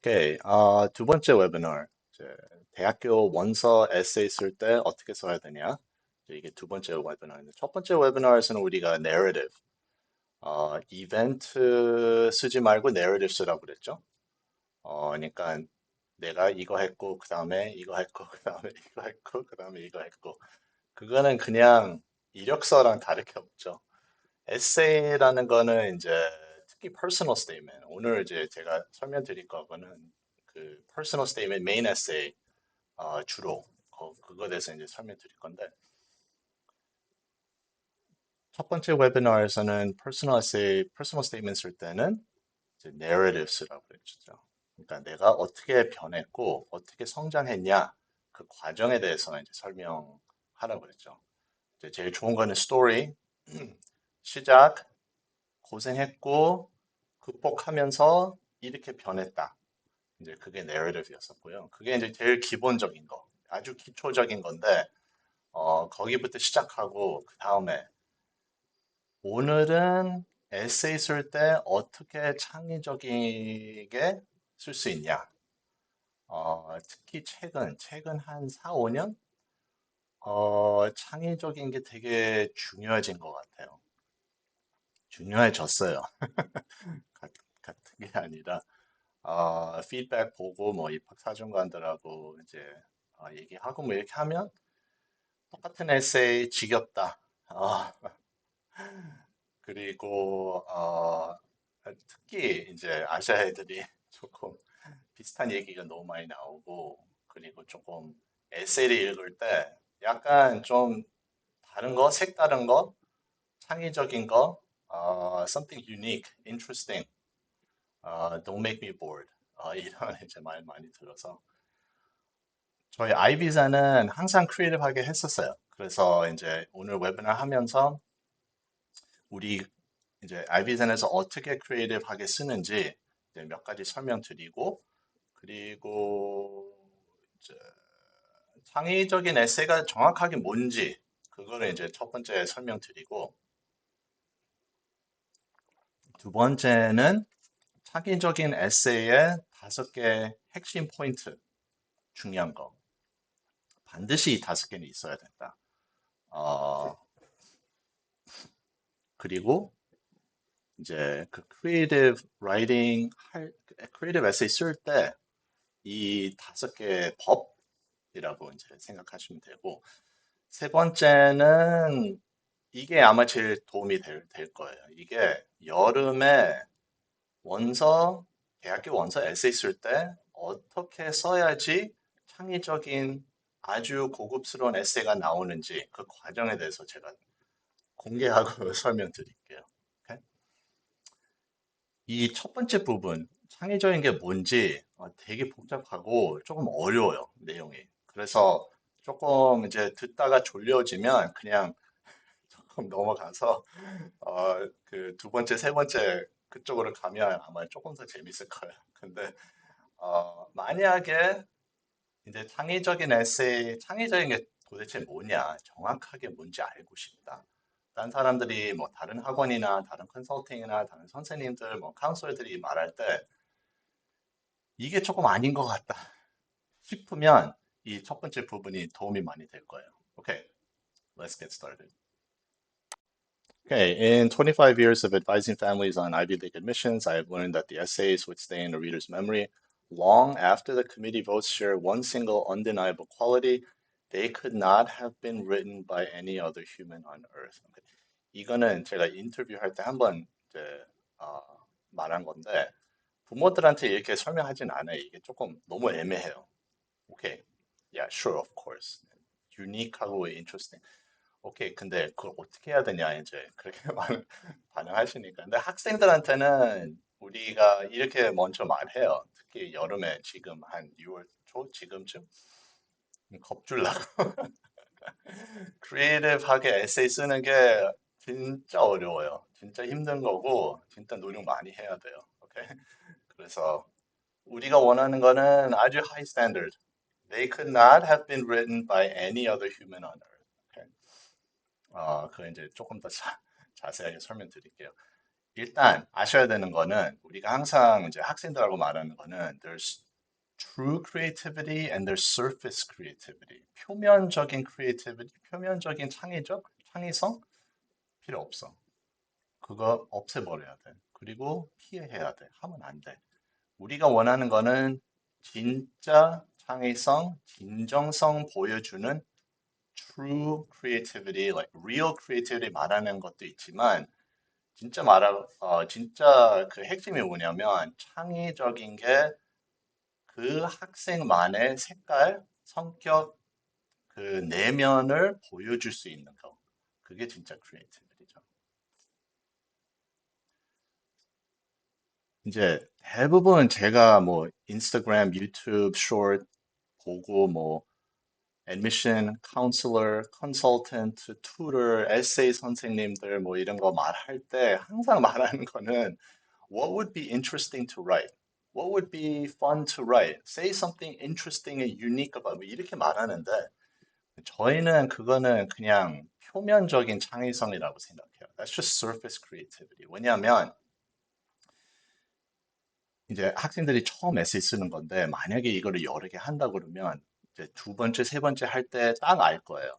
오케이. 두 번째 웨비너. 이제 대학교 원서 에세이 쓸 때 어떻게 써야 되냐? 이게 두 번째 웨비너인데, 첫 번째 웨비너에서는 우리가 narrative, 이벤트 쓰지 말고 narrative 쓰라고 그랬죠. 그러니까 내가 이거 했고, 그 다음에 이거 했고, 그 다음에 이거 했고, 그 다음에 이거 했고. 그거는 그냥 이력서랑 다를 게 없죠. 에세이라는 거는 이제 특히 personal statement. 오늘 이제 제가 설명드릴 거는 그 personal statement, main essay 주로 그거에 대해서 이제 설명드릴 건데 첫 번째 웨비나에서는 personal essay, personal statement 쓸 때는 이제 narratives라고 그랬죠. 그러니까 내가 어떻게 변했고 어떻게 성장했냐 그 과정에 대해서 이제 설명하라고 그랬죠. 이제 제일 좋은 거는 story, 시작, 고생했고 극복하면서 이렇게 변했다. 이제 그게 내러티브였었고요. 그게 이제 제일 기본적인 거, 아주 기초적인 건데 거기부터 시작하고 그 다음에 오늘은 에세이 쓸 때 어떻게 창의적이게 쓸 수 있냐. 특히 최근 한 4, 5년 창의적인 게 되게 중요해진 것 같아요. 중요해졌어요. 같- 같은 게 아니라 피드백 보고 뭐 입학 사정관들하고 이제 얘기하고 뭐 이렇게 하면 똑같은 에세이 지겹다. 그리고 특히 이제 아시아 애들이 조금 비슷한 얘기가 너무 많이 나오고 그리고 조금 에세이를 읽을 때 약간 좀 다른 거, 색다른 거, 창의적인 거, something unique, interesting, don't make me bored. 이런 이제 말 많이 들어서 저희 아이비자는 항상 크리에이티브하게 했었어요. 그래서 이제 오늘 웨비나 하면서 우리 이제 아이비전에서 어떻게 크리에이티브하게 쓰는지 이제 몇 가지 설명드리고 그리고 이제 창의적인 에세이가 정확하게 뭔지 그거를 이제 첫 번째 설명드리고 두 번째는 창의적인 에세이의 5개 핵심 포인트 중요한 거 반드시 이 5개는 있어야 된다. 어, 그리고 이제 그 크리에이티브 라이팅 크리에이티브 에세이 쓸 때 이 5개 법이라고 이제 생각하시면 되고 세 번째는 이게 아마 제일 도움이 될 거예요. 이게 여름에 원서 대학교 원서 에세이 쓸 때 어떻게 써야지 창의적인 아주 고급스러운 에세이가 나오는지 그 과정에 대해서 제가 공개하고 설명드릴게요. 오케이? 이 첫 번째 부분, 창의적인 게 뭔지 되게 복잡하고 조금 어려워요, 내용이. 그래서 조금 이제 듣다가 졸려지면 그냥 조금 넘어가서 그 두 번째, 세 번째 그쪽으로 가면 아마 조금 더 재밌을 거예요. 근데 만약에 이제 창의적인 에세이, 창의적인 게 도대체 뭐냐, 정확하게 뭔지 알고 싶다. 다른 사람들이 뭐 다른 학원이나 다른 컨설팅이나 다른 선생님들, 뭐 카운슬러들이 말할 때 이게 조금 아닌 것 같다 싶으면 이 첫 번째 부분이 도움이 많이 될 거예요. Okay, let's get started. Okay, in 25 years of advising families on Ivy League admissions, I have learned that the essays would stay in a reader's memory long after the committee votes share one single undeniable quality. They could not have been written by any other human on earth. Okay. 이거는 제가 인터뷰할 때 한번 이제 어, 말한 건데 부모들한테 이렇게 설명하진 않아요. 이게 조금 너무 애매해요. 오케이. Yeah, sure, of course. 유니크하고 interesting. 오케이. 근데 그걸 어떻게 해야 되냐, 이제. 그렇게 반응하시니까. 근데 학생들한테는 우리가 이렇게 먼저 말해요. 특히 여름에 지금 한 6월 초 지금쯤 겁줄라고. 크리에이티브하게 에세이 쓰는 게 진짜 어려워요. 진짜 힘든 거고, 진짜 노력 많이 해야 돼요. 오케이. 그래서 우리가 원하는 거는 아주 high standard. They could not have been written by any other human on earth. Okay? 그 이제 조금 더 자세하게 설명드릴게요. 일단 아셔야 되는 거는 우리가 항상 이제 학생들하고 말하는 거는 there's true creativity and there's surface creativity. 표면적인 creativity, 표면적인 창의성 필요 없어. 그거 없애버려야 돼. 그리고 피해야 돼. 하면 안 돼. 우리가 원하는 거는 진짜 창의성, 진정성 보여주는 true creativity, like real creativity 말하는 것도 있지만 진짜 그 핵심이 뭐냐면 창의적인 게 그 학생만의 색깔, 성격, 그 내면을 보여줄 수 있는 거. 그게 진짜 크리에이티비티죠. 이제 대부분 제가 뭐 인스타그램, 유튜브, 숏 보고 뭐 admission counselor, consultant, tutor, 에세이 선생님들 뭐 이런 거 말할 때 항상 말하는 거는 what would be interesting to write? What would be fun to write? Say something interesting and unique about 뭐 이렇게 말하는데 저희는 그거는 그냥 표면적인 창의성이라고 생각해요. That's just surface creativity. 왜냐하면 이제 학생들이 처음 에세이 쓰는 건데 만약에 이거를 여러 개 한다 그러면 이제 두 번째, 세 번째 할 때 딱 알 거예요.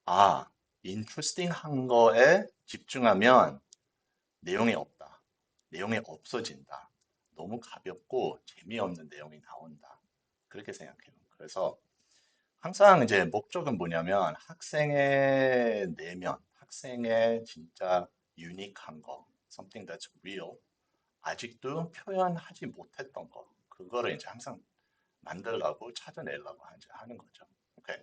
아, interesting 한 거에 집중하면 내용이 없다. 내용이 없어진다. 너무 가볍고 재미없는 내용이 나온다. 그렇게 생각해요. 그래서 항상 이제 목적은 뭐냐면 학생의 내면, 학생의 진짜 유니크한 거, something that's real, 아직도 표현하지 못했던 거, 그거를 이제 항상 만들려고 찾아내려고 하는 거죠. 오케이.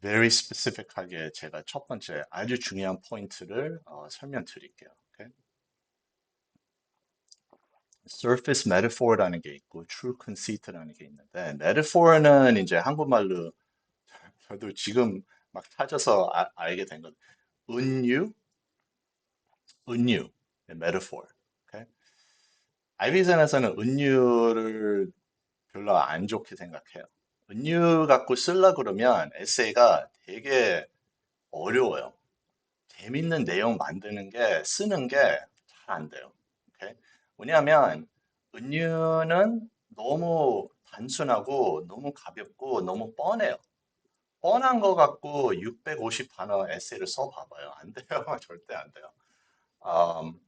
Very specific하게 제가 첫 번째 아주 중요한 포인트를 설명드릴게요. 오케이? Surface metaphor라는 게 있고 true conceit라는 게 있는데 metaphor는 이제 한국말로 저도 지금 막 찾아서 알게 된 건 은유, 은유, metaphor. 오케이? 아이비전에서는 은유를 별로 안 좋게 생각해요. 은유 갖고 쓰려 그러면 에세이가 되게 어려워요. 재밌는 내용 만드는 게 쓰는 게 잘 안 돼요. 오케이? 왜냐하면 은유는 너무 단순하고 너무 가볍고 너무 뻔해요. 뻔한 거 갖고 650 단어 에세이를 써봐봐요. 안 돼요. 절대 안 돼요. 음,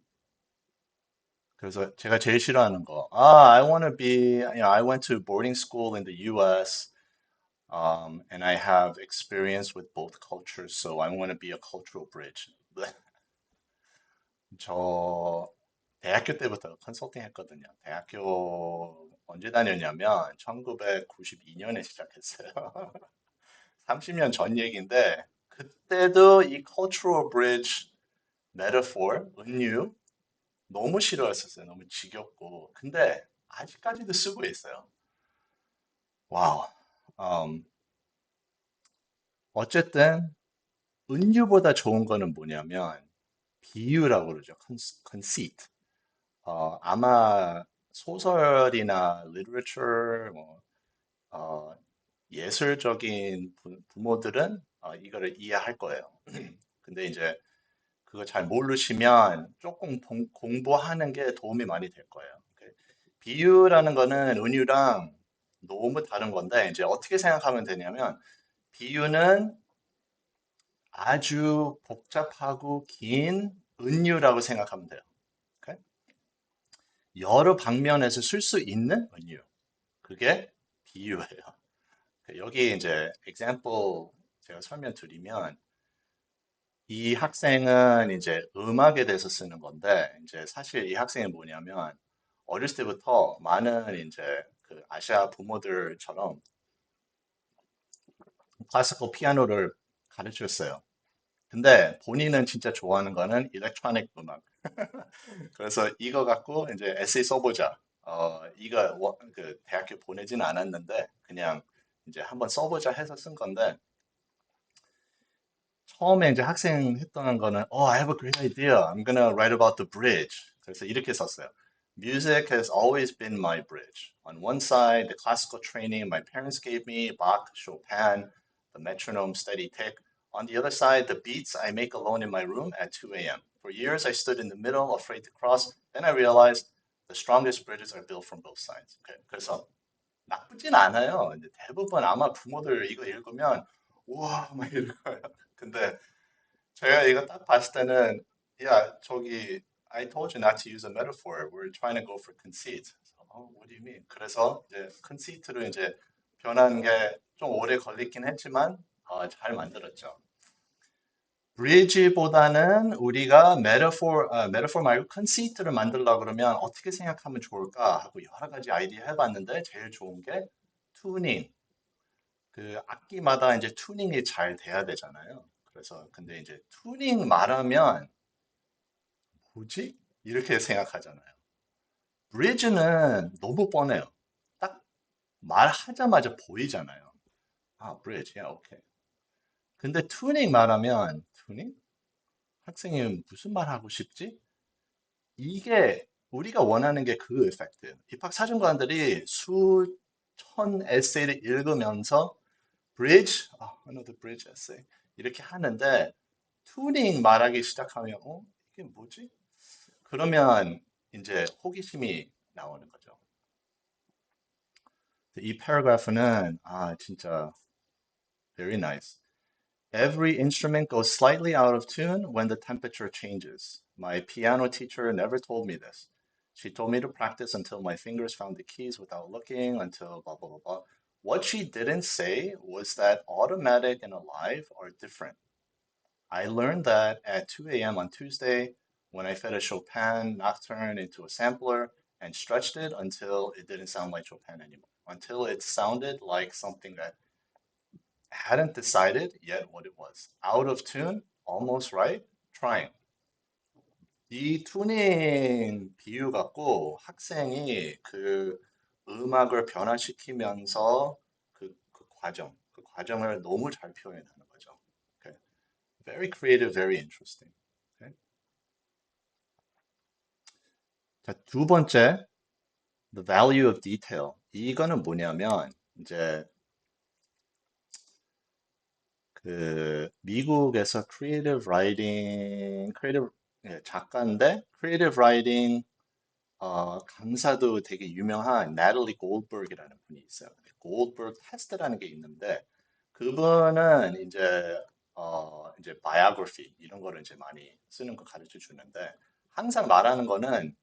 그래서 제가 제일 싫어하는 거, I want to be, I went to boarding school in the US, and I have experience with both cultures, so I want to be a cultural bridge. 저 대학교 때부터 컨설팅 했거든요. 대학교 언제 다녔냐면 1992년에 시작했어요. 30년 전 얘기인데 그때도 이 cultural bridge metaphor, 은유 너무 싫어했었어요. 너무 지겹고. 근데 아직까지도 쓰고 있어요. 와우. 음, 어쨌든 은유보다 좋은 거는 뭐냐면 비유라고 그러죠. conceit. 아마 소설이나 literature, 뭐, 어, 예술적인 부모들은 이거를 이해할 거예요. 근데 이제 그거 잘 모르시면 조금 공부하는 게 도움이 많이 될 거예요. 비유라는 거는 은유랑 너무 다른 건데 이제 어떻게 생각하면 되냐면 비유는 아주 복잡하고 긴 은유라고 생각하면 돼요. 오케이? 여러 방면에서 쓸 수 있는 은유. 그게 비유예요. 여기 이제 example 제가 설명드리면 이 학생은 이제 음악에 대해서 쓰는 건데 이제 사실 이 학생이 뭐냐면 어렸을 때부터 많은 이제 그 아시아 부모들처럼 클래시컬 피아노를 가르쳤어요. 근데 본인은 진짜 좋아하는 거는 일렉트로닉 음악. 그래서 이거 갖고 이제 에세이 써보자. 이거 그 대학교 보내진 않았는데 그냥 이제 한번 써보자 해서 쓴 건데 처음에 이제 학생 했던 거는 I have a great idea. I'm gonna write about the bridge. 그래서 이렇게 썼어요. Music has always been my bridge. On one side, the classical training my parents gave me, Bach, Chopin, the metronome steady tick. On the other side, the beats I make alone in my room at 2 a.m. For years, I stood in the middle, afraid to cross. Then I realized the strongest bridges are built from both sides. Okay, 그래서 나쁘진 않아요. 근데 대부분 아마 부모들 이거 읽으면 우와 막 이럴 거예요. 근데 제가 이거 딱 봤을 때는 야 저기 I told you not to use a metaphor. We're trying to go for conceit. What do you mean? 그래서 이제 conceit로 이제 변한 게 좀 오래 걸리긴 했지만 잘 만들었죠. bridge보다는 우리가 metaphor 말고 conceit를 만들려고 그러면 어떻게 생각하면 좋을까 하고 여러 가지 아이디어 해봤는데 제일 좋은 게 tuning. 그 악기마다 이제 튜닝이 잘 돼야 되잖아요. 그래서 근데 이제 튜닝 말하면 뭐지? 이렇게 생각하잖아요. 브리지는 너무 뻔해요. 딱 말하자마자 보이잖아요. 아, 브리지, 야, 오케이. 근데 튜닝 말하면 튜닝? 학생이 무슨 말 하고 싶지? 이게 우리가 원하는 게 그 이펙트. 입학 사정관들이 수천 에세이를 읽으면서 bridge, another bridge essay 이렇게 하는데 튜닝 말하기 시작하면 이게 뭐지? 그러면 이제 호기심이 나오는 거죠. 이 패러그래프는 진짜 very nice. Every instrument goes slightly out of tune when the temperature changes. My piano teacher never told me this. She told me to practice until my fingers found the keys without looking, until blah, blah, blah, blah. What she didn't say was that automatic and alive are different. I learned that at 2 a.m. on Tuesday when I fed a Chopin nocturne into a sampler and stretched it until it didn't sound like Chopin anymore, until it sounded like something that hadn't decided yet what it was. Out of tune, almost right, trying. 이 튜닝 비유 갖고 학생이 그 음악을 변화시키면서 그 과정을 너무 잘 표현하는 거죠. Okay. Very creative, very interesting. Okay. 자, 두 번째, the value of detail. 이거는 뭐냐면 이제 그 미국에서 작가인데 creative writing 강사도 되게 유명한 나탈리 골드버그이라는 분이 있어요. 골드버그 테스트라는 게 있는데 그분은 이제 biography 이런 거를 이제 많이 쓰는 거 가르쳐 주는데 항상 말하는 거는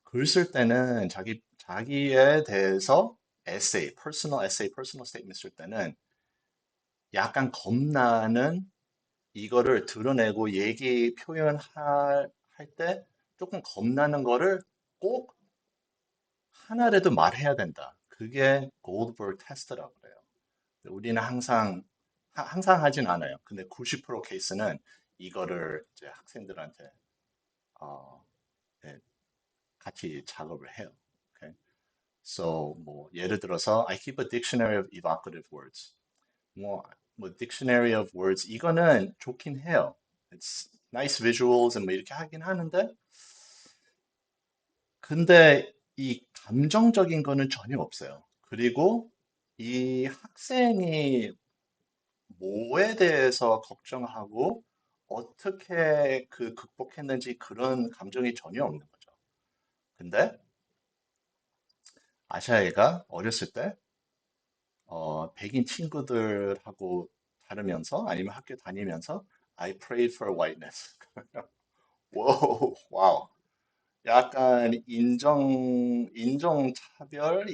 글 쓸 때는 자기에 대해서 personal statement 쓸 때는 약간 겁나는 이거를 드러내고 얘기 표현할 때 조금 겁나는 거를 꼭 하나라도 말해야 된다. 그게 골드버그 테스트라고 그래요. 우리는 항상 하진 않아요. 근데 90% 케이스는 이거를 이제 학생들한테 어, 네, 같이 작업을 해요. Okay? So 뭐 예를 들어서 I keep a dictionary of evocative words. 뭐, 뭐 dictionary of words 이거는 좋긴 해요. It's nice visuals and 뭐 이렇게 하긴 하는데 근데 이 감정적인 거는 전혀 없어요. 그리고 이 학생이 뭐에 대해서 걱정하고 어떻게 그 극복했는지 그런 감정이 전혀 없는 거죠. 근데 아샤이가 어렸을 때 백인 친구들하고 다르면서 아니면 학교 다니면서 I prayed for whiteness. 와우, 와우. 약간 인종차별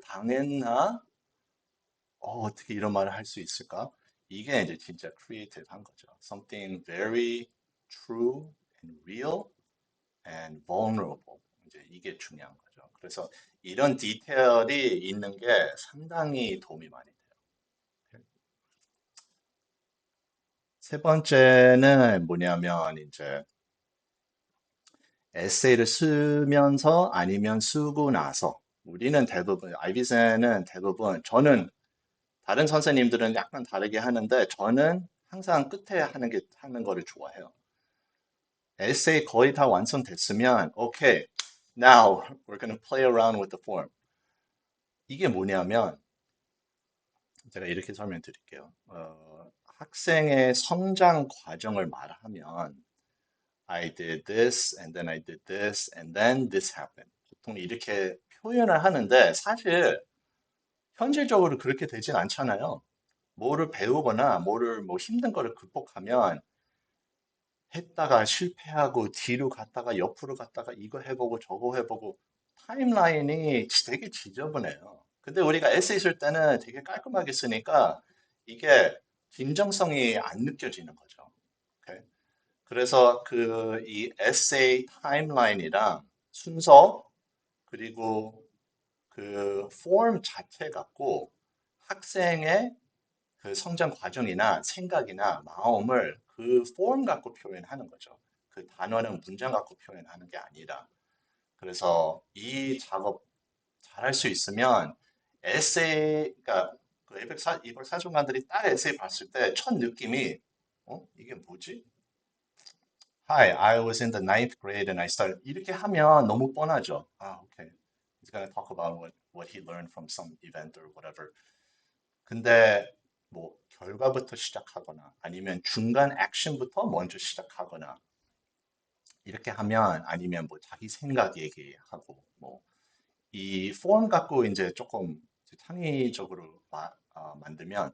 당했나? 어떻게 이런 말을 할 수 있을까? 이게 이제 진짜 크리에이티브한 거죠. Something very true and real and vulnerable. 이제 이게 중요한 거죠. 그래서 이런 디테일이 있는 게 상당히 도움이 많이 돼요. 세 번째는 뭐냐면 이제 에세이를 쓰면서 아니면 쓰고 나서 우리는 대부분 아이비센은 대부분 저는 다른 선생님들은 약간 다르게 하는데 저는 항상 끝에 하는 거를 좋아해요. 에세이 거의 다 완성됐으면 okay, now we're gonna play around with the form. 이게 뭐냐면 제가 이렇게 설명드릴게요. 학생의 성장 과정을 말하면 I did this and then I did this and then this happened. 보통 이렇게 표현을 하는데 사실 현실적으로 그렇게 되진 않잖아요. 뭐를 배우거나 뭐를 뭐 힘든 거를 극복하면 했다가 실패하고 뒤로 갔다가 옆으로 갔다가 이거 해보고 저거 해보고 타임라인이 되게 지저분해요. 근데 우리가 에세이 쓸 때는 되게 깔끔하게 쓰니까 이게 긴장성이 안 느껴지는 거죠. 오케이? 그래서 그 이 에세이 타임라인이랑 순서 그리고 그 폼 자체 갖고 학생의 그 성장 과정이나 생각이나 마음을 그 폼 갖고 표현하는 거죠. 그 단어는 문장 갖고 표현하는 게 아니라. 그래서 이 작업 잘할 수 있으면 에세이, 그러니까 그 204중간들이 딱 에세이 봤을 때 첫 느낌이 이게 뭐지? Hi, I was in the ninth grade and I started. 이렇게 하면 너무 뻔하죠. 아, okay. He's gonna talk about what he learned from some event or whatever. 근데 뭐 결과부터 시작하거나 아니면 중간 액션부터 먼저 시작하거나 이렇게 하면 아니면 뭐 자기 생각 얘기하고 뭐 이 폼 갖고 이제 조금 이제 창의적으로 만들면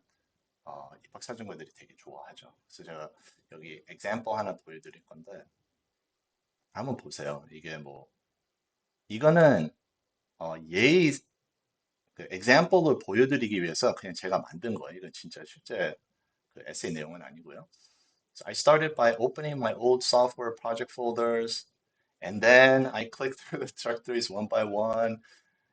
입학사정관들이 되게 좋아하죠. 그래서 제가 여기 example 하나 보여드릴 건데 한번 보세요. 이게 뭐 이거는 예의 그 example을 보여드리기 위해서 그냥 제가 만든 거예요. 이건 진짜 실제 그 에세이 내용은 아니고요. So I started by opening my old software project folders, and then I clicked through the directories one by one,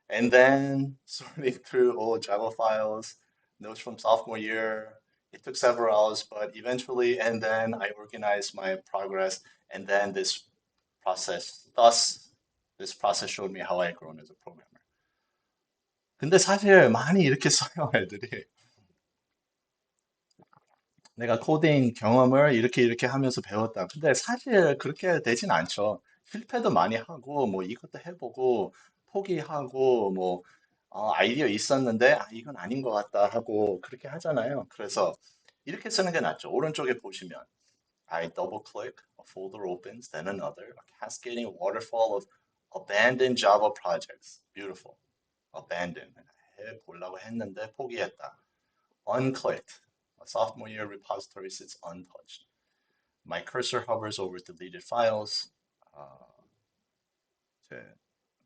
and then sorting through old Java files, notes from sophomore year. It took several hours, but eventually, and then I organized my progress, and then this process showed me how I grown as a programmer. 근데 사실 많이 이렇게 써요, 애들이. 내가 코딩 경험을 이렇게 이렇게 하면서 배웠다. 근데 사실 그렇게 되진 않죠. 실패도 많이 하고, 뭐 이것도 해보고, 포기하고, 뭐, 아이디어 있었는데, 이건 아닌 것 같다 하고, 그렇게 하잖아요. 그래서 이렇게 쓰는 게 낫죠. 오른쪽에 보시면, I double click, a folder opens, then another, a cascading waterfall of abandoned Java projects. Beautiful. Abandoned. 해보려고 했는데 포기했다. Unclicked. A sophomore year repository sits untouched. My cursor hovers over deleted files. 어, 이제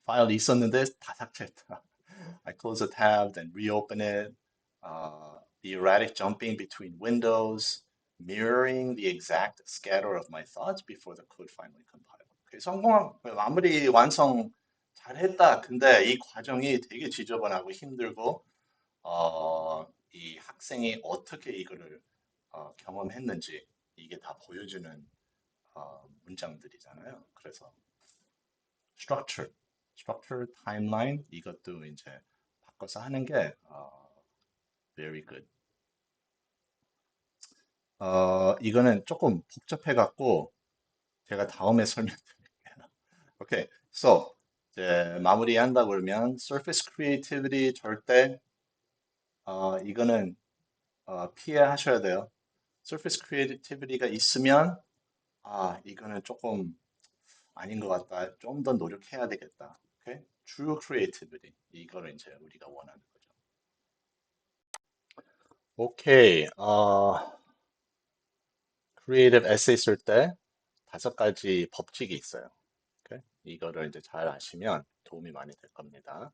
파일이 있었는데 다 삭제했다. I close a tab, then reopen it. The erratic jumping between windows, mirroring the exact scatter of my thoughts before the code finally compiled. 성공한 마무리 완성 잘했다. 근데 이 과정이 되게 지저분하고 힘들고 이 학생이 어떻게 이거를 경험했는지 이게 다 보여주는 문장들이잖아요. 그래서 structure, structure, timeline 이것도 이제 바꿔서 하는 게 very good. 이거는 조금 복잡해 갖고 제가 다음에 설명드릴게요. 오케이, so 이제 마무리한다 그러면 surface creativity 절대 이거는 피해 하셔야 돼요. surface creativity가 있으면 이거는 조금 아닌 것 같다. 좀 더 노력해야 되겠다. 오케이? True creativity. 이거를 이제 우리가 원하는 거죠. 오케이. creative essay 쓸 때 5가지 법칙이 있어요. 오케이? 이거를 이제 잘 아시면 도움이 많이 될 겁니다.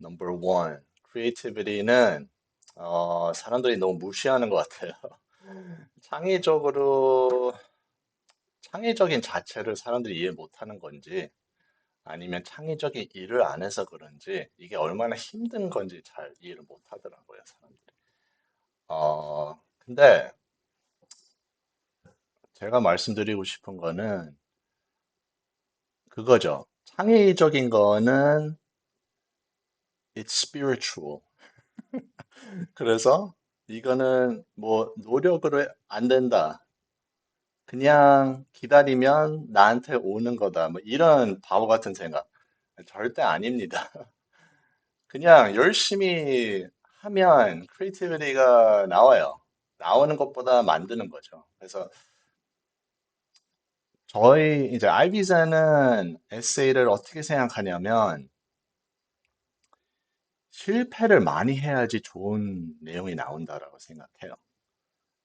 Number one, creativity는 사람들이 너무 무시하는 것 같아요. 창의적으로 창의적인 자체를 사람들이 이해 못하는 건지 아니면 창의적인 일을 안 해서 그런지 이게 얼마나 힘든 건지 잘 이해를 못 하더라고요, 사람들이. 근데 제가 말씀드리고 싶은 거는 그거죠. 창의적인 거는 it's spiritual. 그래서 이거는 뭐 노력으로 안 된다. 그냥 기다리면 나한테 오는 거다. 뭐 이런 바보 같은 생각. 절대 아닙니다. 그냥 열심히 하면 크리에이티비티가 나와요. 나오는 것보다 만드는 거죠. 그래서 저희 이제 아이비자는 에세이를 어떻게 생각하냐면 실패를 많이 해야지 좋은 내용이 나온다라고 생각해요.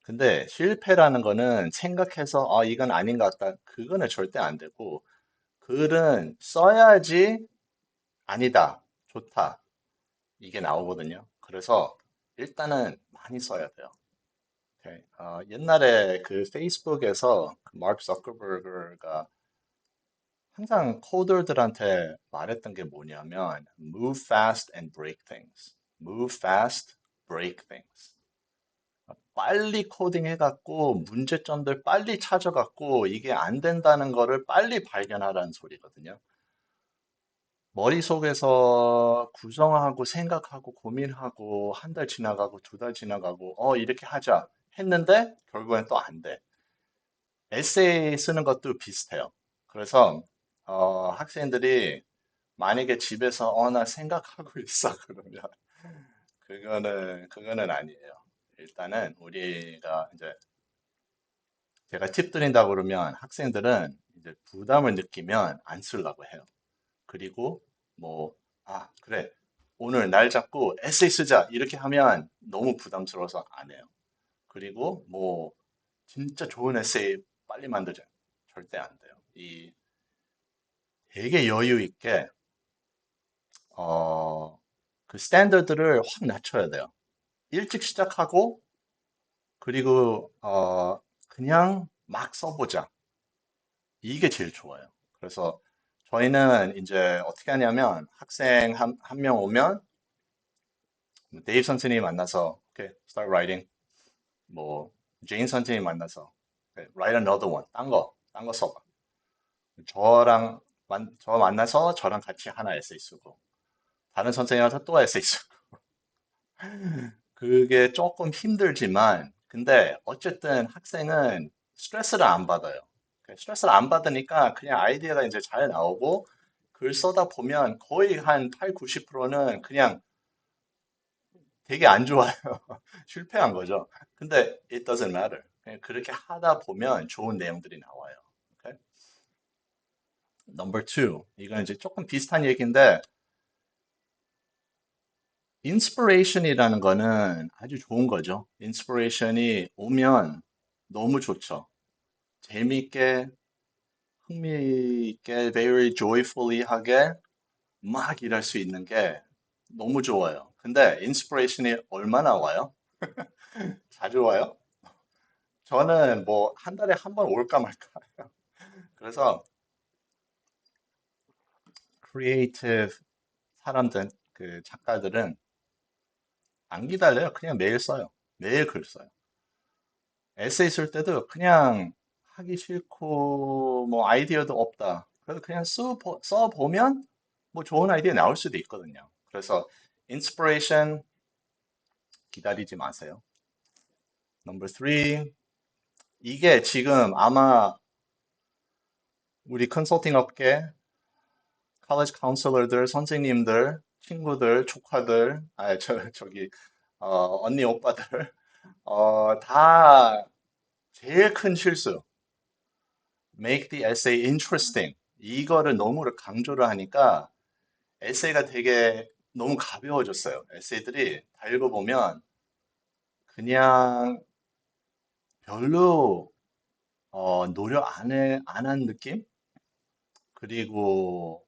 근데 실패라는 거는 생각해서 이건 아닌 것 같다. 그거는 절대 안 되고 글은 써야지 아니다, 좋다. 이게 나오거든요. 그래서 일단은 많이 써야 돼요. 오케이. 옛날에 그 페이스북에서 그 마크 저커버그가 항상 코더들한테 말했던 게 뭐냐면 move fast and break things. move fast, break things. 빨리 코딩 해갖고 문제점들 빨리 찾아갖고 이게 안 된다는 거를 빨리 발견하라는 소리거든요. 머릿속에서 구성하고 생각하고 고민하고 한 달 지나가고 두 달 지나가고 이렇게 하자 했는데 결국엔 또 안 돼. 에세이 쓰는 것도 비슷해요. 그래서 학생들이 만약에 집에서 나 생각하고 있어 그러면 그거는 아니에요. 일단은 우리가 이제 제가 팁 드린다고 그러면 학생들은 이제 부담을 느끼면 안 쓰려고 해요. 그리고 뭐, 그래. 오늘 날 잡고 에세이 쓰자. 이렇게 하면 너무 부담스러워서 안 해요. 그리고 뭐, 진짜 좋은 에세이 빨리 만들자. 절대 안 돼요. 되게 여유 있게, 어, 그 스탠더드를 확 낮춰야 돼요. 일찍 시작하고, 그리고, 그냥 막 써보자. 이게 제일 좋아요. 그래서 저희는 이제 어떻게 하냐면 학생 한 명 오면 데이브 선생님 만나서 오케이, start writing. 뭐 제인 선생님 만나서 오케이, write another one. 딴 거 써봐. 저 만나서 저랑 같이 하나 에세이 쓰고 다른 선생님한테 또 에세이 쓰고 그게 조금 힘들지만 근데 어쨌든 학생은 스트레스를 안 받아요. 스트레스를 안 받으니까 그냥 아이디어가 이제 잘 나오고 글 써다 보면 거의 한 8, 90%는 그냥 되게 안 좋아요. 실패한 거죠. 근데 it doesn't matter. 그냥 그렇게 하다 보면 좋은 내용들이 나와요. Okay? Number two. 이건 이제 조금 비슷한 얘기인데, inspiration이라는 거는 아주 좋은 거죠. inspiration이 오면 너무 좋죠. 재미있게, 흥미있게, very joyfully 하게 막 일할 수 있는 게 너무 좋아요. 근데 inspiration이 얼마나 와요? 자주 와요? 저는 뭐 한 달에 한 번 올까 말까. 그래서 크리에이티브 사람들, 그 작가들은 안 기다려요. 그냥 매일 써요. 매일 글 써요. 에세이 쓸 때도 그냥 하기 싫고 뭐 아이디어도 없다. 그래서 그냥 써보면 뭐 좋은 아이디어 나올 수도 있거든요. 그래서 인스피레이션 기다리지 마세요. 넘버 3. 이게 지금 아마 우리 컨설팅 업계 college counselor들, 선생님들, 친구들, 조카들, 저기, 언니, 오빠들, 다 제일 큰 실수. Make the essay interesting. 이거를 너무 강조를 하니까 에세이가 되게 너무 가벼워졌어요. 에세이들이 다 읽어보면 그냥 별로 노력 안 한 느낌? 그리고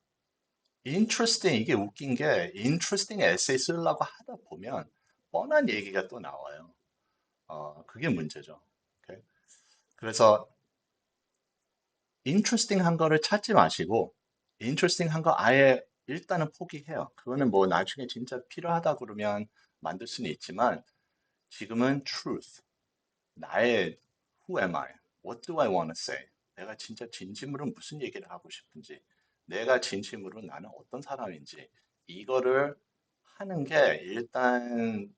interesting, 이게 웃긴 게 interesting 에세이 쓰려고 하다 보면 뻔한 얘기가 또 나와요. 그게 문제죠. 오케이? 그래서 interesting 한 거를 찾지 마시고 interesting 한 거 아예 일단은 포기해요. 그거는 뭐 나중에 진짜 필요하다 그러면 만들 수는 있지만 지금은 truth, 나의 who am I? What do I want to say? 내가 진짜 진심으로 무슨 얘기를 하고 싶은지, 내가 진심으로 나는 어떤 사람인지 이거를 하는 게 일단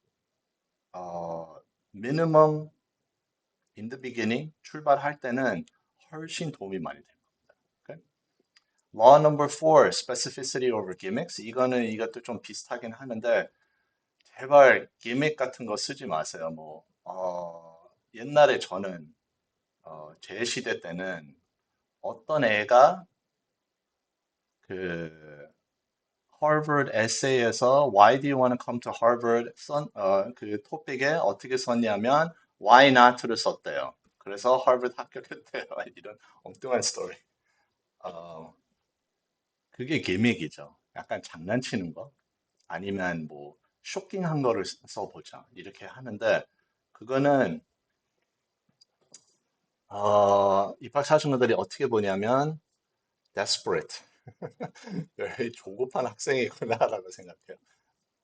minimum in the beginning 출발할 때는 훨씬 도움이 많이 됩니다. 오케이? Law number four, specificity over gimmicks. 이것도 좀 비슷하긴 하는데 제발 기믹 같은 거 쓰지 마세요. 옛날에 저는 제 시대 때는 어떤 애가 그 하버드 에세이에서 Why do you want to come to Harvard 그 토픽에 어떻게 썼냐면 Why not를 썼대요. 그래서 하버드 합격했대요. 이런 엉뚱한 스토리. 어, 그게 기믹이죠. 약간 장난치는 거 아니면 뭐 쇼킹한 거를 써보자 이렇게 하는데 그거는 입학 사정관들이 어떻게 보냐면 desperate, 조급한 학생이구나라고 생각해요.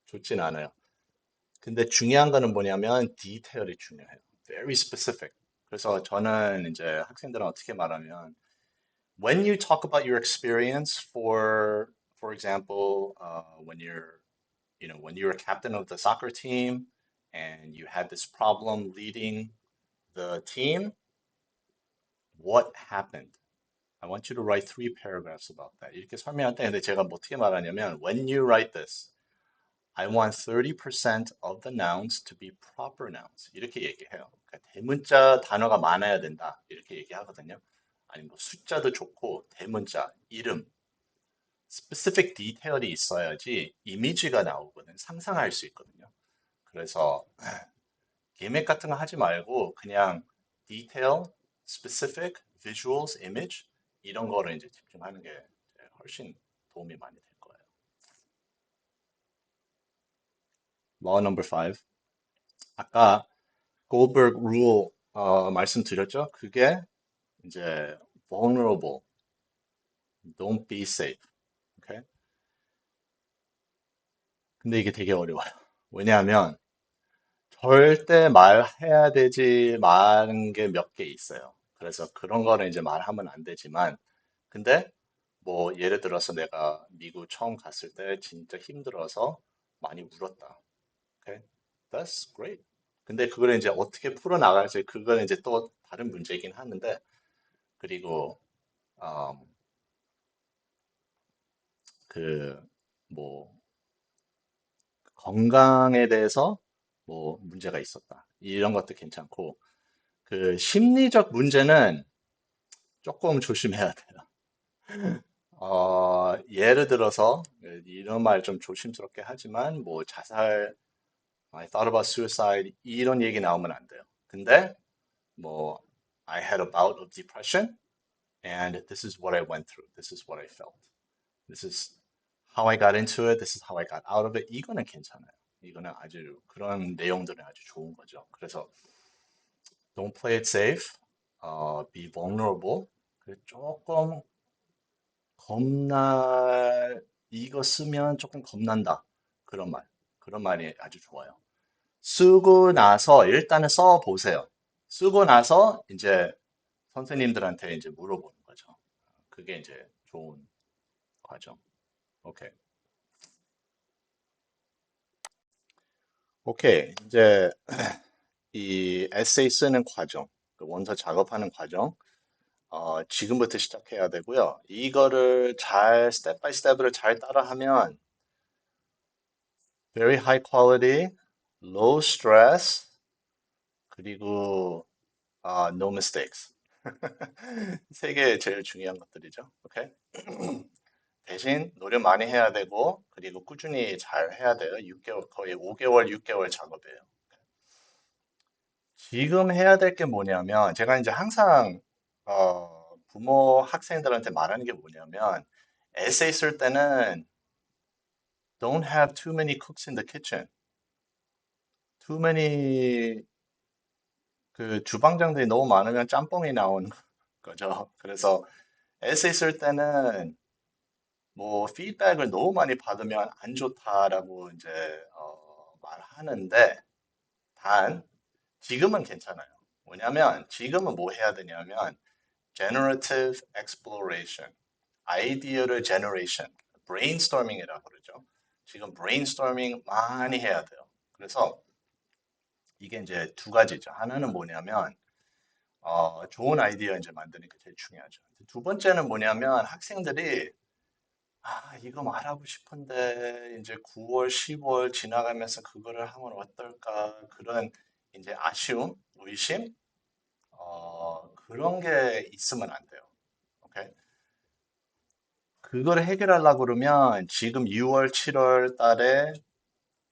좋진 않아요. 근데 중요한 거는 뭐냐면 디테일이 중요해요. Very specific. 그래서 저는 이제 학생들은 어떻게 말하면 when you talk about your experience for example, when you're a captain of the soccer team and you had this problem leading the team, what happened? I want you to write 3 paragraphs about that. 이렇게 설명할 때 근데 제가 뭐 어떻게 말하냐면 when you write this, I want 30% of the nouns to be proper nouns. 이렇게 얘기해요. 그러니까 대문자 단어가 많아야 된다. 이렇게 얘기하거든요. 아니 뭐 숫자도 좋고 대문자, 이름, specific detail이 있어야지 이미지가 나오거든. 상상할 수 있거든요. 그래서 기획 같은 거 하지 말고 그냥 detail, specific, visuals, image 이런 거를 이제 집중하는 게 훨씬 도움이 많이 될 거예요. Law number 5. 아까 골버그 룰 말씀드렸죠? 그게 이제 vulnerable, don't be safe. 오케이? 근데 이게 되게 어려워요. 왜냐하면 절대 말해야 되지 말은 게 몇 개 있어요. 그래서 그런 거는 이제 말하면 안 되지만 근데 뭐 예를 들어서 내가 미국 처음 갔을 때 진짜 힘들어서 많이 울었다. 오케이? That's great. 근데 그걸 이제 어떻게 풀어나갈지 그건 이제 또 다른 문제이긴 하는데 그리고 음, 뭐 건강에 대해서 뭐 문제가 있었다. 이런 것도 괜찮고 심리적 문제는 조금 조심해야 돼요. 예를 들어서 이런 말 좀 조심스럽게 하지만 뭐 자살, I thought about suicide 이런 얘기 나오면 안 돼요. 근데 뭐 I had a bout of depression and this is what I went through. This is what I felt. This is how I got into it. This is how I got out of it. 이거는 괜찮아요. 이거는 아주 그런 내용들은 아주 좋은 거죠. 그래서 don't play it safe. be vulnerable. 조금 이거 쓰면 조금 겁난다. 그런 말. 그런 말이 아주 좋아요. 쓰고 나서 일단은 써보세요. 쓰고 나서 이제 선생님들한테 이제 물어보는 거죠. 그게 이제 좋은 과정. 오케이. 오케이. 이제 이 에세이 쓰는 과정, 그 원서 작업하는 과정, 지금부터 시작해야 되고요. 이거를 잘, 스텝 바이 스텝을 잘 따라하면 very high quality, low stress, 그리고 no mistakes. 세 개 제일 중요한 것들이죠. 오케이? 대신 노력 많이 해야 되고, 그리고 꾸준히 잘 해야 돼요. 6개월, 거의 5개월, 6개월 작업이에요. 지금 해야 될 게 뭐냐면, 제가 이제 항상, 부모, 학생들한테 말하는 게 뭐냐면, 에세이 쓸 때는 don't have too many cooks in the kitchen. too many 주방장들이 너무 많으면 짬뽕이 나오는 거죠. 그래서 에세이 쓸 때는 뭐 피드백을 너무 많이 받으면 안 좋다라고 이제 말하는데 단 지금은 괜찮아요. 뭐냐면 지금은 뭐 해야 되냐면 generative exploration, 아이디어를 generation, brainstorming이라고 그러죠. 지금 brainstorming 많이 해야 돼요. 그래서 이게 이제 2가지죠. 하나는 뭐냐면 좋은 아이디어 이제 만드는 게 제일 중요하죠. 2번째는 뭐냐면 학생들이 이거 말하고 싶은데 이제 9월, 10월 지나가면서 그거를 하면 어떨까? 그런 이제 아쉬움, 의심, 그런 게 있으면 안 돼요. 오케이? 그걸 해결하려고 그러면 지금 6월, 7월 달에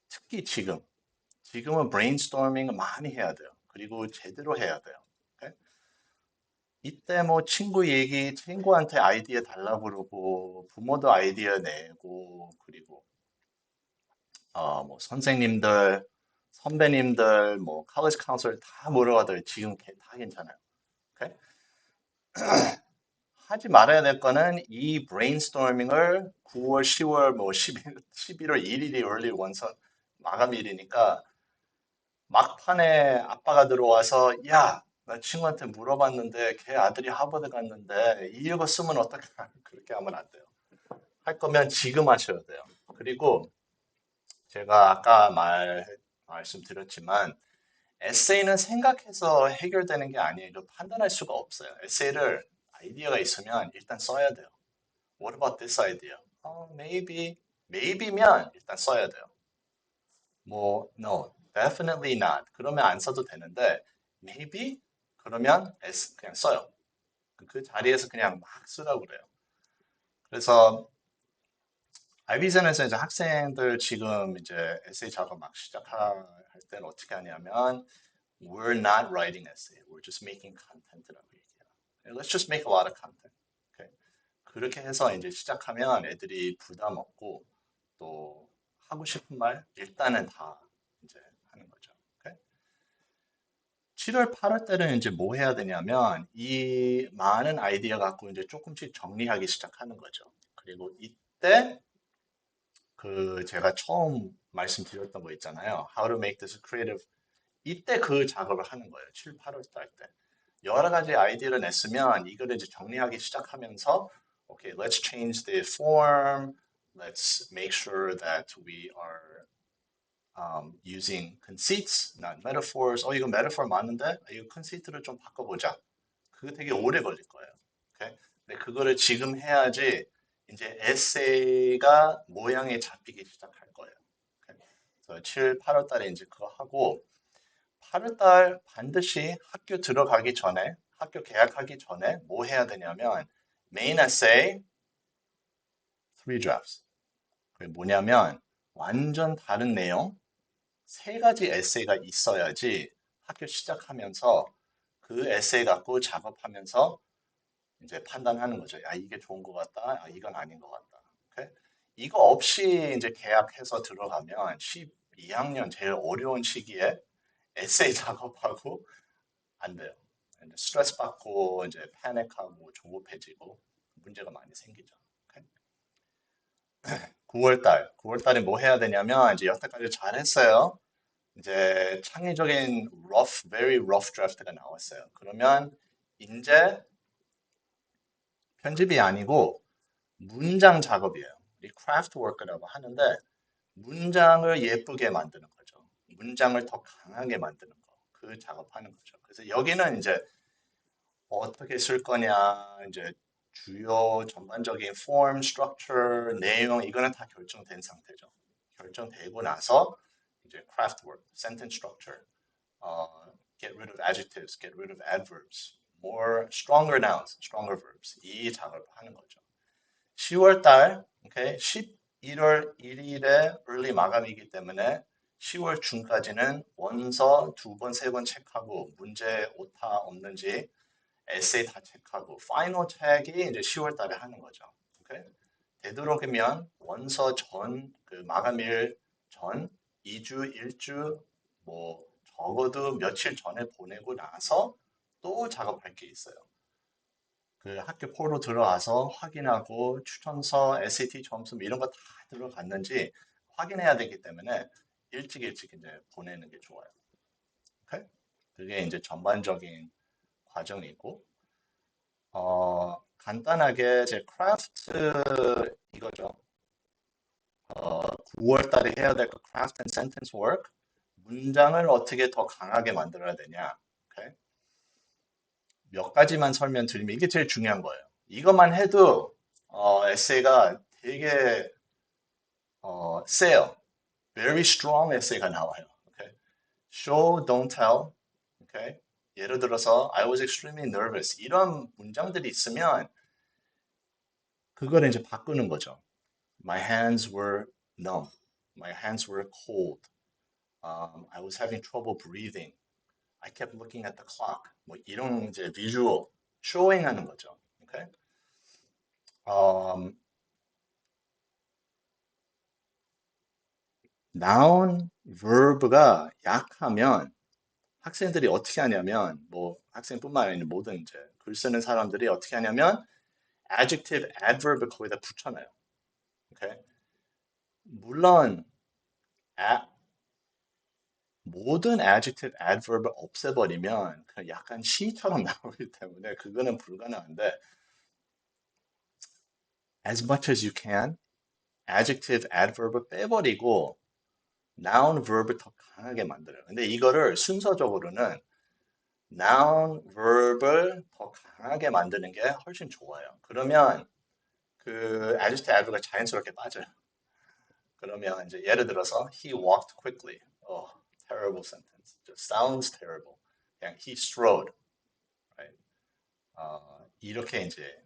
특히 지금은 브레인스토밍을 많이 해야 돼요. 그리고 제대로 해야 돼요. 오케이? 이때 뭐 친구한테 아이디어 달라고 그러고, 부모도 아이디어 내고, 그리고, 뭐, 선생님들, 선배님들, 뭐, college counselor 다 물어봐도 지금 다 괜찮아요. 오케이? 하지 말아야 될 거는 이 브레인스토밍을 9월, 10월, 뭐, 11월 1일이 원리 원서 마감일이니까 막판에 아빠가 들어와서 야, 나 친구한테 물어봤는데 걔 아들이 하버드 갔는데 이거 쓰면 어떻게 그렇게 하면 안 돼요. 할 거면 지금 하셔야 돼요. 그리고 제가 아까 말씀드렸지만 에세이는 생각해서 해결되는 게 아니에요. 이거 판단할 수가 없어요. 에세이를 아이디어가 있으면 일단 써야 돼요. What about this idea? Maybe면 일단 써야 돼요. 뭐, no, definitely not. 그러면 안 써도 되는데, maybe? 그러면 S 그냥 써요. 그 자리에서 그냥 막 쓰라고 그래요. 그래서 아이비전에서 이제 학생들 지금 이제 에세이 작업 막 시작할 때는 어떻게 하냐면, we're not writing essay, we're just making content라고 얘기해요. Let's just make a lot of content. Okay? 그렇게 해서 이제 시작하면 애들이 부담 없고 또 하고 싶은 말 일단은 다 이제 하는 거죠. 오케이? 7월, 8월 때는 이제 뭐 해야 되냐면 이 많은 아이디어 갖고 이제 조금씩 정리하기 시작하는 거죠. 그리고 이때 그 제가 처음 말씀드렸던 거 있잖아요. How to make this creative. 이때 그 작업을 하는 거예요. 7, 8월 달 때. 여러 가지 아이디어를 냈으면 이거를 이제 정리하기 시작하면서 okay, let's change the form. Let's make sure that we are using conceits, not metaphors. 이거 metaphor 맞는데? 이거 conceit를 좀 바꿔보자. 그거 되게 오래 걸릴 거예요. 오케이? 근데 그거를 지금 해야지 이제 에세이가 모양이 잡히기 시작할 거예요. 오케이? 그래서 7, 8월 달에 이제 그거 하고 8월 달 반드시 학교 들어가기 전에, 학교 개학하기 전에 뭐 해야 되냐면 main essay, three drafts. 그게 뭐냐면 완전 다른 내용, 세 가지 에세이가 있어야지 학교 시작하면서 그 에세이 갖고 작업하면서 이제 판단하는 거죠. 야, 이게 좋은 것 같다. 이건 아닌 것 같다. 오케이? 이거 없이 이제 계약해서 들어가면 12학년 제일 어려운 시기에 에세이 작업하고 안 돼요. 이제 스트레스 받고 이제 패닉하고 조급해지고 문제가 많이 생기죠. 오케이? 9월 달에 뭐 해야 되냐면 이제 여태까지 잘 했어요. 이제 창의적인 very rough draft가 나왔어요. 그러면 이제 편집이 아니고 문장 작업이에요. 이 craft work라고 하는데 문장을 예쁘게 만드는 거죠. 문장을 더 강하게 만드는 거. 그 작업하는 거죠. 그래서 여기는 이제 어떻게 쓸 거냐, 이제 주요 전반적인 form, structure, 내용 이거는 다 결정된 상태죠. 결정되고 나서 이제 craft work, sentence structure, get rid of adjectives, get rid of adverbs, more stronger nouns, stronger verbs 이 작업을 하는 거죠. 10월 달, 오케이, 11월 1일에 early 마감이기 때문에 10월 중까지는 원서 두 번, 세 번 체크하고 문제 오타 없는지 에세이 다 체크하고 파이널 체크이 이제 10월 달에 하는 거죠. 오케이? 되도록이면 원서 전, 그 마감일 전 2주, 1주, 뭐 적어도 며칠 전에 보내고 나서 또 작업할 게 있어요. 그 학교 포로 들어와서 확인하고 추천서, SAT 점수 뭐 이런 거 다 들어갔는지 확인해야 되기 때문에 일찍 일찍 이제 보내는 게 좋아요. 오케이? 그게 이제 전반적인 과정이고, 간단하게 제 크래프트 이거죠. 9월 달에 해야 될 거 크래프트 앤 센텐스 워크. 문장을 어떻게 더 강하게 만들어야 되냐. 오케이? 몇 가지만 설명드리면 이게 제일 중요한 거예요. 이것만 해도 에세이가 되게 세요. Very strong 에세이가 나와요. Okay? Show, don't tell. Okay? 예를 들어서 I was extremely nervous. 이런 문장들이 있으면 그거를 이제 바꾸는 거죠. My hands were numb. My hands were cold. I was having trouble breathing. I kept looking at the clock. 뭐 이런 이제 비주얼, 쇼잉 하는 거죠. Okay? Um, noun, verb가 약하면 학생들이 어떻게 하냐면 뭐 학생뿐만 아니라 모든 이제 글 쓰는 사람들이 어떻게 하냐면 adjective, adverb을 거기다 붙여놔요. Okay? 물론 a- 모든 adjective, adverb을 없애버리면 그냥 약간 시처럼 나오기 때문에 그거는 불가능한데 as much as you can adjective, adverb을 빼버리고 noun, verb을 더 강하게 만들어요. 근데 이거를 순서적으로는 noun, verb을 더 강하게 만드는 게 훨씬 좋아요. 그러면 그 adjective, adverb가 자연스럽게 빠져요. 그러면 이제 예를 들어서 he walked quickly. Oh, terrible sentence. Just sounds terrible. 그냥 he strode. Right? 이렇게 이제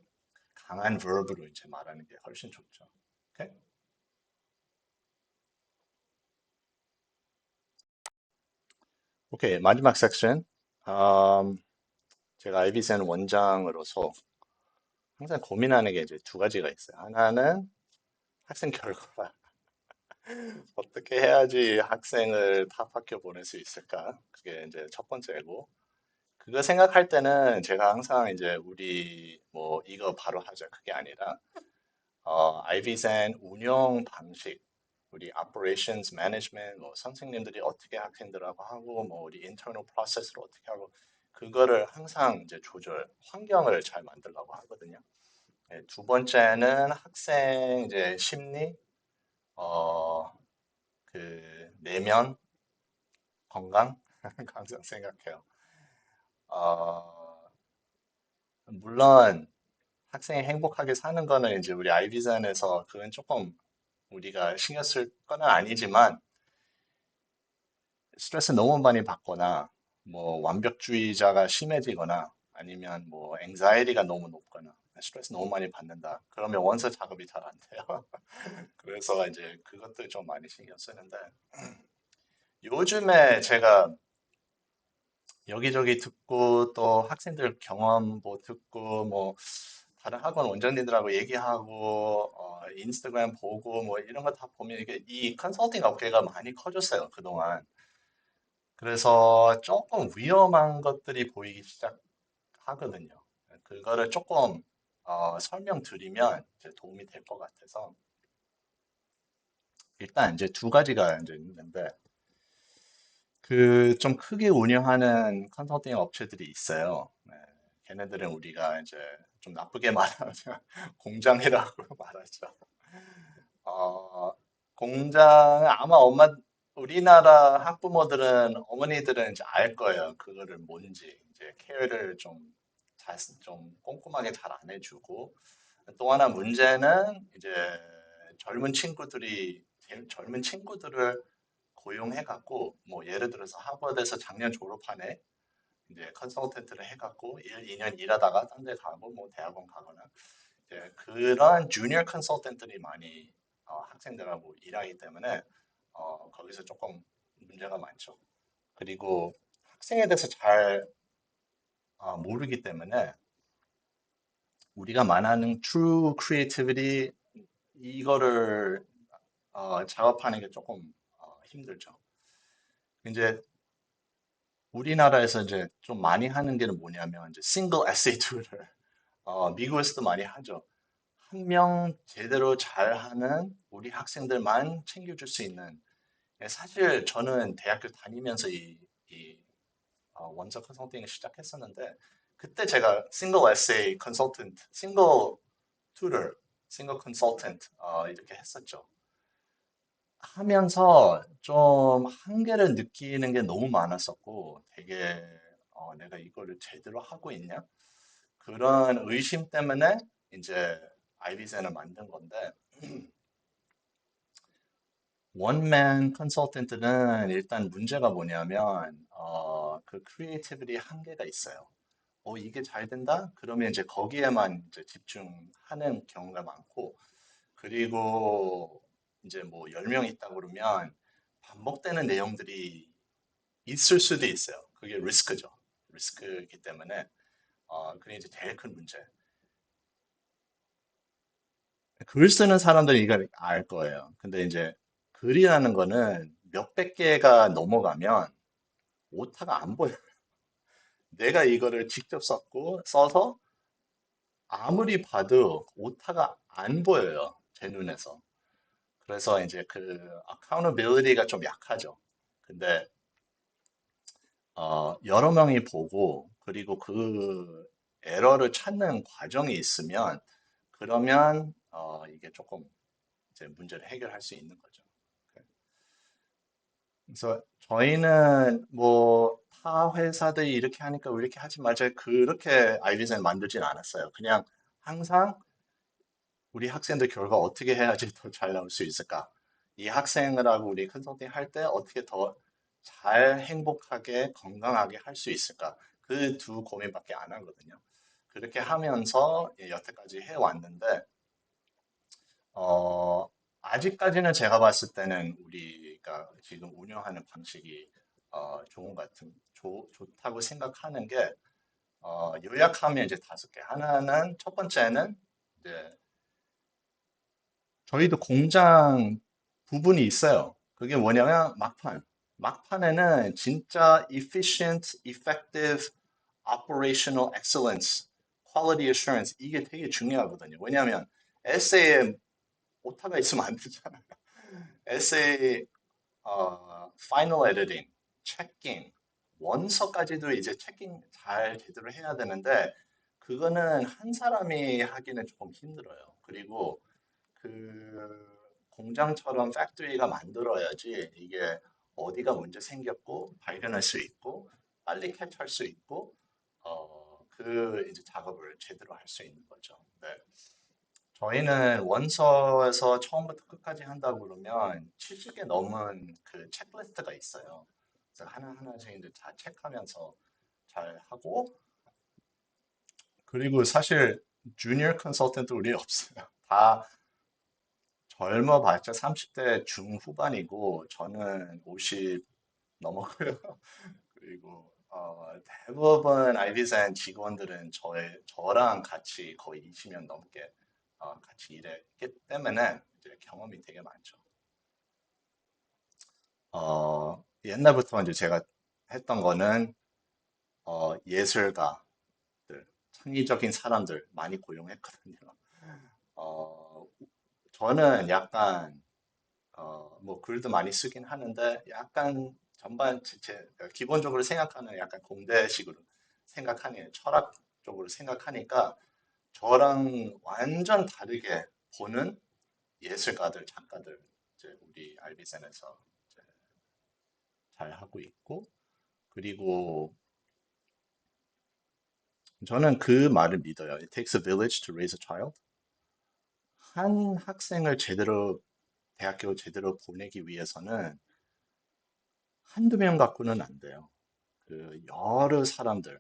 강한 verb로 이제 말하는 게 훨씬 좋죠. 오케이? 오케이, 마지막 섹션. 제가 IBCN 원장으로서 항상 고민하는 게 이제 두 가지가 있어요. 하나는 학생 결과라. 어떻게 해야지 학생을 탑학교 보낼 수 있을까? 그게 이제 첫 번째고. 그거 생각할 때는 제가 항상 이제 우리 뭐 이거 바로 하자 그게 아니라 IB센 운영 방식, 우리 operations management, 뭐 선생님들이 어떻게 학생들하고 하고, 뭐 우리 internal process를 어떻게 하고, 그거를 항상 이제 조절, 환경을 잘 만들려고 하거든요. 네, 두 번째는 학생 이제 심리, 어, 그 내면 건강 항상 생각해요. 어, 물론 학생이 행복하게 사는 거는 이제 우리 아이비전에서 그건 조금 우리가 신경 쓸 거는 아니지만 스트레스 너무 많이 받거나 뭐 완벽주의자가 심해지거나 아니면 뭐 앵자이티가 너무 높거나 스트레스 너무 많이 받는다. 그러면 원서 작업이 잘 안 돼요. 그래서 이제 그것도 좀 많이 신경 쓰는데 요즘에 제가 여기저기 듣고 또 학생들 경험 뭐 듣고 뭐 다른 학원 원장님들하고 얘기하고 인스타그램 보고 뭐 이런 거 다 보면 이게 이 컨설팅 업계가 많이 커졌어요, 그동안. 그래서 조금 위험한 것들이 보이기 시작하거든요. 그거를 조금 설명드리면 이제 도움이 될 것 같아서 일단 이제 두 가지가 이제 있는데 그 좀 크게 운영하는 컨설팅 업체들이 있어요. 네, 걔네들은 우리가 이제 좀 나쁘게 말하면 공장이라고 말하죠. 어, 공장 아마 우리나라 학부모들은 어머니들은 이제 알 거예요. 그거를 뭔지 이제 케어를 좀 꼼꼼하게 잘 안 해주고 또 하나 문제는 이제 젊은 친구들이 제일 젊은 친구들을 고용해 갖고 뭐 예를 들어서 하버드에서 작년 졸업한 애 이제 컨설턴트를 해 갖고 1, 2년 일하다가 딴 데 가고 뭐 대학원 가거나 그런 주니어 컨설턴트들이 많이 학생들하고 일하기 때문에 거기서 조금 문제가 많죠. 그리고 학생에 대해서 잘 모르기 때문에 우리가 말하는 true creativity 이거를 작업하는 게 조금 힘들죠. 이제 우리나라에서 이제 좀 많이 하는 게 뭐냐면 이제 싱글 에세이 툴을 미국에서도 많이 하죠. 한 명 제대로 잘하는 우리 학생들만 챙겨줄 수 있는 사실 저는 대학교 다니면서 이 원서 컨설팅을 시작했었는데 그때 제가 싱글 에세이 컨설턴트, 싱글 튜터, 싱글 컨설턴트 이렇게 했었죠. 하면서 좀 한계를 느끼는 게 너무 많았었고 되게 내가 이거를 제대로 하고 있냐? 그런 의심 때문에 이제 아이비젠을 만든 건데 원맨 컨설턴트는 일단 문제가 뭐냐면, 그 크리에이티비티 한계가 있어요. 이게 잘 된다? 그러면 이제 거기에만 이제 집중하는 경우가 많고, 그리고 이제 뭐 10명 있다 그러면 반복되는 내용들이 있을 수도 있어요. 그게 리스크죠. 리스크이기 때문에, 그게 이제 제일 큰 문제. 글 쓰는 사람들은 이걸 알 거예요. 근데 이제 글이라는 거는 몇백 개가 넘어가면 오타가 안 보여요. 내가 이거를 직접 썼고 써서 아무리 봐도 오타가 안 보여요. 제 눈에서. 그래서 이제 그 accountability가 좀 약하죠. 근데 여러 명이 보고 그리고 그 에러를 찾는 과정이 있으면 그러면 이게 조금 이제 문제를 해결할 수 있는 거죠. 그래서 저희는 뭐 타 회사들이 이렇게 하니까 왜 이렇게 하지 말자 그렇게 아이비젠 만들진 않았어요. 그냥 항상 우리 학생들 결과 어떻게 해야지 더 잘 나올 수 있을까? 이 학생들하고 우리 컨설팅 할 때 어떻게 더 잘 행복하게 건강하게 할 수 있을까? 그 두 고민밖에 안 하거든요. 그렇게 하면서 여태까지 해왔는데 어, 아직까지는 제가 봤을 때는 우리가 지금 운영하는 방식이 좋은 것 좋다고 생각하는 게 요약하면 이제 다섯 개. 하나는 첫 번째는 이제 저희도 공장 부분이 있어요. 그게 뭐냐면 막판. 막판에는 진짜 efficient, effective, operational excellence, quality assurance 이게 되게 중요하거든요. 왜냐하면 에세이에 오타가 있으면 안 되잖아요. 에세이 파이널 에디팅, 체킹, 원서까지도 이제 체킹 잘 제대로 해야 되는데 그거는 한 사람이 하기는 조금 힘들어요. 그리고 그 공장처럼 팩토리가 만들어야지 이게 어디가 문제 생겼고 발견할 수 있고 빨리 캐치할 수 있고 그 이제 작업을 제대로 할 수 있는 거죠. 네. 저희는 원서에서 처음부터 끝까지 한다 그러면 70개 넘은 그 체크리스트가 있어요. 그래서 하나하나씩 이제 다 체크하면서 잘 하고 그리고 사실 주니어 컨설턴트 우리 없어요. 다 젊어봤자 30대 중후반이고 저는 50 넘었고요. 그리고 대부분 아이비산 직원들은 저랑 같이 거의 20년 넘게 같이 일했기 때문에 이제 경험이 되게 많죠. 옛날부터 이제 제가 했던 거는 예술가들, 창의적인 사람들 많이 고용했거든요. 어, 저는 약간 뭐 글도 많이 쓰긴 하는데 약간 전반 기본적으로 생각하는 약간 공대식으로 생각하니 철학적으로 생각하니까 저랑 완전 다르게 보는 예술가들, 작가들 이제 우리 알비센에서 이제 잘 하고 있고 그리고 저는 그 말을 믿어요. It takes a village to raise a child. 한 학생을 제대로 대학교 제대로 보내기 위해서는 한두 명 갖고는 안 돼요. 그 여러 사람들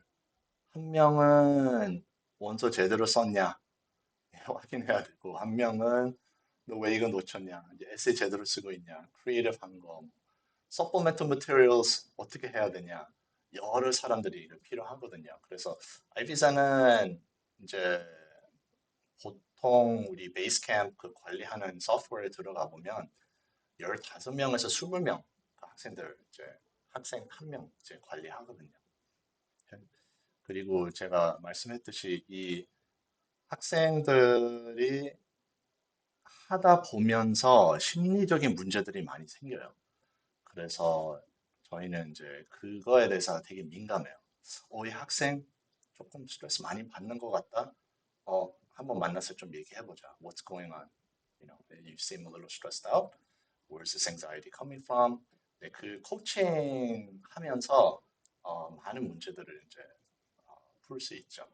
한 명은 원서 제대로 썼냐 확인해야 되고 한 명은 너 왜 이거 놓쳤냐 이제 에세이 제대로 쓰고 있냐 크리에이티브 한 거, 서포멘트 머티리얼스 어떻게 해야 되냐 여러 사람들이 필요하거든요. 그래서 아이비자는 이제 보통 우리 베이스캠프 그 관리하는 소프트웨어에 들어가 보면 15명에서 20명 학생들 이제 학생 한 명 이제 관리하거든요. 그리고 제가 말씀했듯이 이 학생들이 하다 보면서 심리적인 문제들이 많이 생겨요. 그래서 저희는 이제 그거에 대해서 되게 민감해요. 이 학생 조금 스트레스 많이 받는 것 같다. 한번 만나서 좀 얘기해보자. What's going on? You seem a little stressed out. Where's this anxiety coming from? 네, 그 코칭 하면서 많은 문제들을 이제 풀 수 있죠.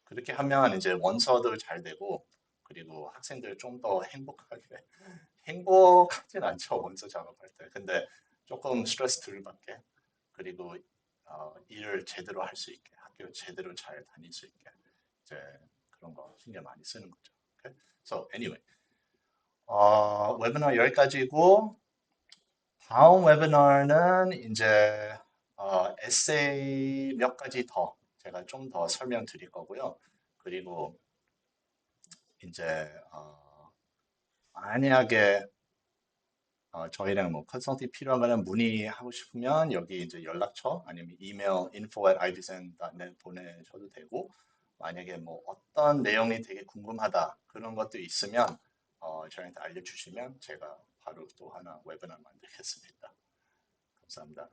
그렇게 하면 이제 원서도 잘 되고 그리고 학생들 좀 더 행복하게, 행복하진 않죠, 원서 작업할 때. 근데 조금 스트레스 덜 받게, 그리고 일을 제대로 할 수 있게, 학교 제대로 잘 다닐 수 있게, 이제 그런 거 신경 많이 쓰는 거죠. Okay? So anyway, 웨비나 여기까지고, 다음 웨비나는 이제 에세이 몇 가지 더 제가 좀 더 설명드릴 거고요. 그리고 이제 만약에 저희랑 뭐 컨설팅 필요하거나 문의하고 싶으면 여기 이제 연락처 아니면 이메일 info@ivisen.net 보내셔도 되고, 만약에 뭐 어떤 내용이 되게 궁금하다 그런 것도 있으면 저희한테 알려주시면 제가 바로 또 하나 웨비나 만들겠습니다. 감사합니다.